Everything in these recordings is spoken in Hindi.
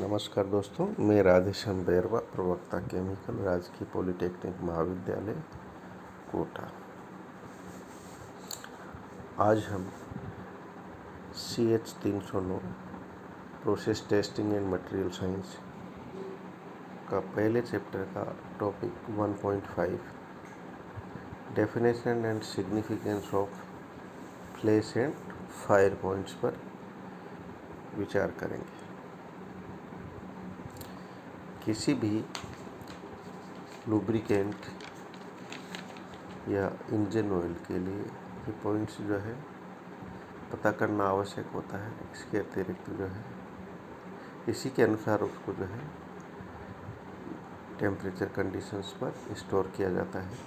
नमस्कार दोस्तों, मैं राधेश्याम बैरवा, प्रवक्ता केमिकल, राजकीय पॉलिटेक्निक महाविद्यालय कोटा। आज हम CH-309 process testing and material science का पहले चैप्टर का topic 1.5 definition and significance of flash and fire points पर विचार करेंगे। किसी भी लुब्रिकेंट या इंजन ऑयल के लिए ये पॉइंट्स जो है पता करना आवश्यक होता है। इसके अतिरिक्त जो है इसी के अनुसार उसको जो है टेम्परेचर कंडीशंस पर स्टोर किया जाता है।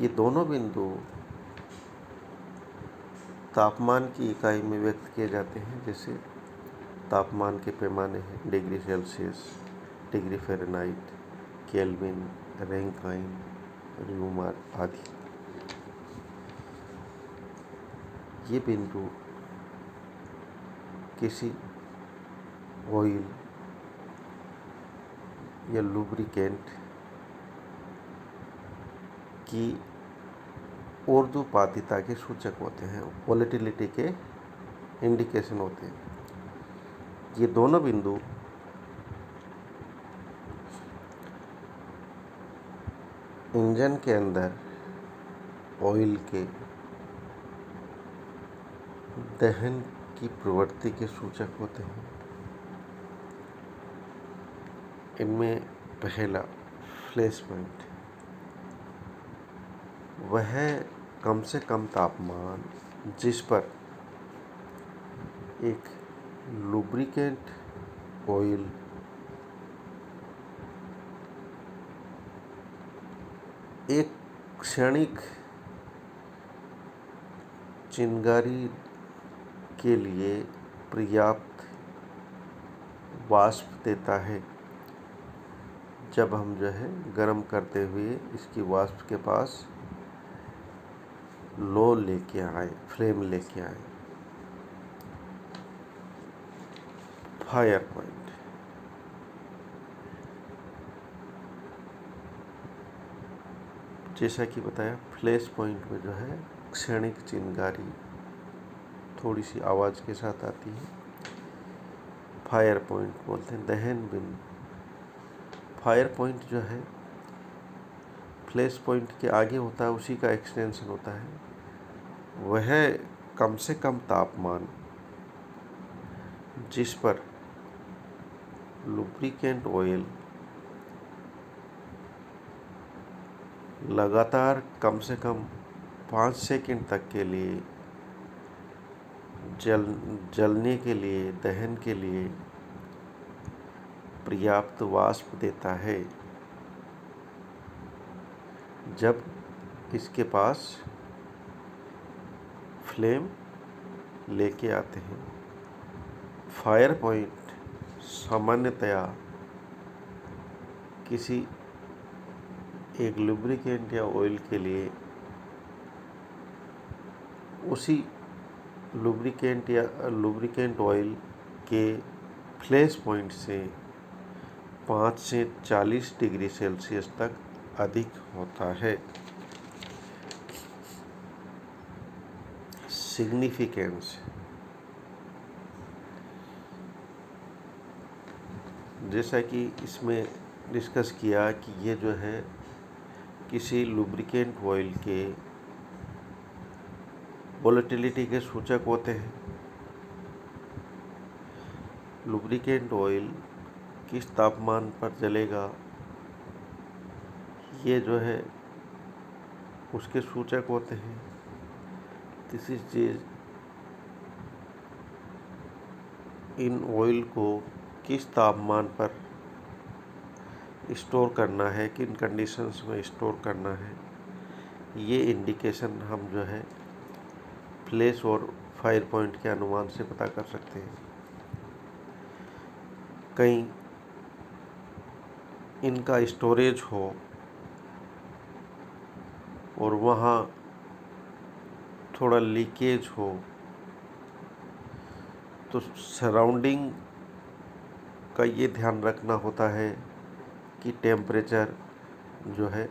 ये दोनों बिंदु तापमान की इकाई में व्यक्त किए जाते हैं, जैसे तापमान के पैमाने हैं degree Celsius, degree Fahrenheit, kelvin, Rankine, rumour आदि। ये बिंदु किसी ऑयल या लुब्रिकेंट की ऊर्ध्वपातीयता के सूचक होते हैं, वोलेटिलिटी के इंडिकेशन होते हैं। ये दोनों बिंदु इंजन के अंदर ऑयल के दहन की प्रवृत्ति के सूचक होते हैं। इनमें पहला फ्लैश पॉइंट, वह कम से कम तापमान जिस पर एक लुब्रिकेंट ऑयल एक क्षणिक चिंगारी के लिए पर्याप्त वाष्प देता है। जब हम जो है गर्म करते हुए इसकी वाष्प के पास लो लेके आए, फ्लेम लेके आए। फायर पॉइंट, जैसा कि बताया, फ्लैश पॉइंट में जो है क्षणिक चिंगारी थोड़ी सी आवाज़ के साथ आती है। फायर पॉइंट बोलते हैं दहन बिंदु। फायर पॉइंट जो है फ्लैश पॉइंट के आगे होता है, उसी का एक्सटेंशन होता है। वह कम से कम तापमान जिस पर लुब्रिकेंट ऑयल लगातार कम से कम 5 सेकंड तक के लिए जलने के लिए, दहन के लिए पर्याप्त वाष्प देता है। जब इसके पास फ्लेम लेके आते हैं। फायर पॉइंट सामान्यतया किसी एक लुब्रिकेंट या ऑयल के लिए उसी लुब्रिकेंट ऑयल के फ्लैश पॉइंट से 5 से 40 डिग्री सेल्सियस तक अधिक होता है। सिग्निफिकेंस, जैसा कि इसमें डिस्कस किया कि ये जो है किसी लुब्रिकेंट ऑयल के वोलेटिलिटी के सूचक होते हैं। लुब्रिकेंट ऑयल किस तापमान पर जलेगा, ये जो है उसके सूचक होते हैं। तीसरी चीज़, इन ऑयल को किस तापमान पर स्टोर करना है, किन कंडीशंस में स्टोर करना है, ये इंडिकेशन हम जो है फ्लैश और फायर पॉइंट के अनुमान से पता कर सकते हैं। कहीं इनका स्टोरेज हो और वहाँ थोड़ा लीकेज हो तो सराउंडिंग का ये ध्यान रखना होता है कि टेम्परेचर जो है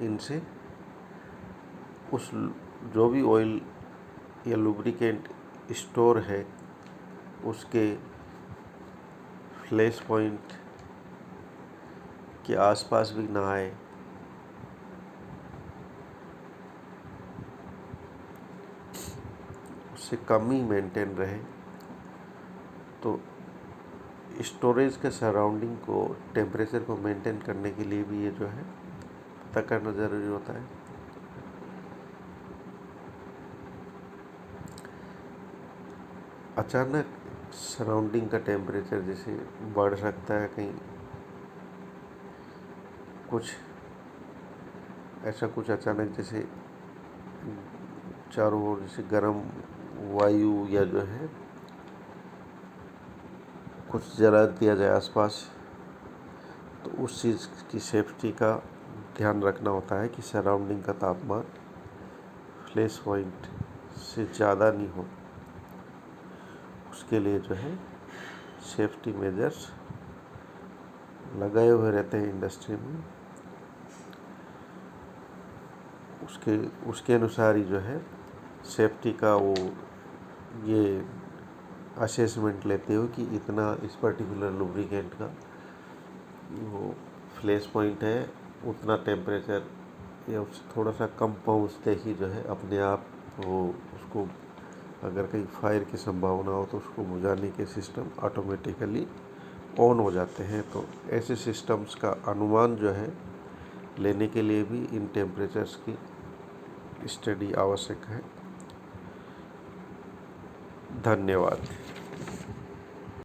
इनसे उस जो भी ऑयल या लुब्रिकेंट स्टोर है उसके फ्लैश पॉइंट के आसपास भी ना आए। उससे कम ही मेंटेन रहे। तो स्टोरेज के सराउंडिंग को टेम्परेचर को मेंटेन करने के लिए भी ये जो है पता करना ज़रूरी होता है। अचानक सराउंडिंग का टेम्परेचर जैसे बढ़ सकता है, कहीं कुछ ऐसा कुछ अचानक जैसे चारों ओर जैसे गर्म वायु या जो है कुछ जला दिया जाए आसपास, तो उस चीज़ की सेफ्टी का ध्यान रखना होता है कि सराउंडिंग का तापमान फ्लैश पॉइंट से ज़्यादा नहीं हो। उसके लिए जो है सेफ्टी मेजर्स लगाए हुए रहते हैं इंडस्ट्री में। उसके अनुसार ही जो है सेफ्टी का वो ये असेसमेंट लेते हो कि इतना इस पर्टिकुलर लुब्रिकेंट का वो फ्लैश पॉइंट है, उतना टेम्परेचर या उससे थोड़ा सा कम पहुँचते ही जो है अपने आप वो उसको अगर कहीं फायर की संभावना हो तो उसको बुझाने के सिस्टम ऑटोमेटिकली ऑन हो जाते हैं। तो ऐसे सिस्टम्स का अनुमान जो है लेने के लिए भी इन टेम्परेचर्स की स्टडी आवश्यक है। धन्यवाद।